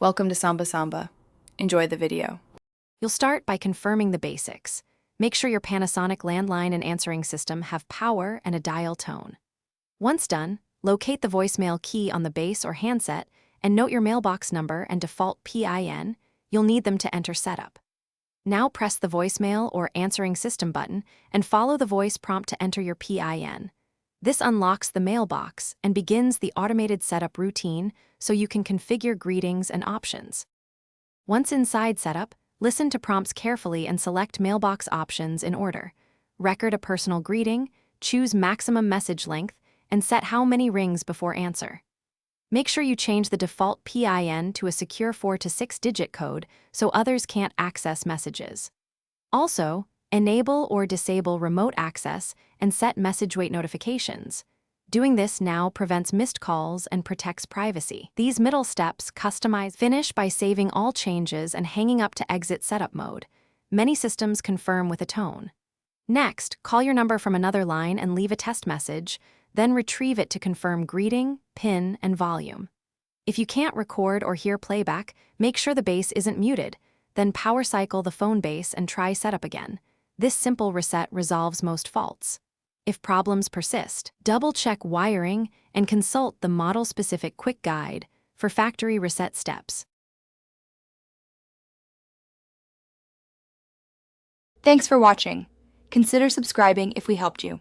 Welcome to Samba Samba. Enjoy the video. You'll start by confirming the basics. Make sure your Panasonic landline and answering system have power and a dial tone. Once done, locate the voicemail key on the base or handset and note your mailbox number and default PIN. You'll need them to enter setup. Now press the voicemail or answering system button and follow the voice prompt to enter your PIN. This unlocks the mailbox and begins the automated setup routine so you can configure greetings and options. Once inside setup, listen to prompts carefully and select mailbox options in order. Record a personal greeting, choose maximum message length, and set how many rings before answer. Make sure you change the default PIN to a secure 4 to 6-digit code so others can't access messages. Also, enable or disable remote access and set message wait notifications. Doing this now prevents missed calls and protects privacy. These middle steps finish by saving all changes and hanging up to exit setup mode. Many systems confirm with a tone. Next, call your number from another line and leave a test message, then retrieve it to confirm greeting, PIN, and volume. If you can't record or hear playback, make sure the base isn't muted, then power cycle the phone base and try setup again. This simple reset resolves most faults. If problems persist, double-check wiring and consult the model-specific quick guide for factory reset steps. Thanks for watching. Consider subscribing if we helped you.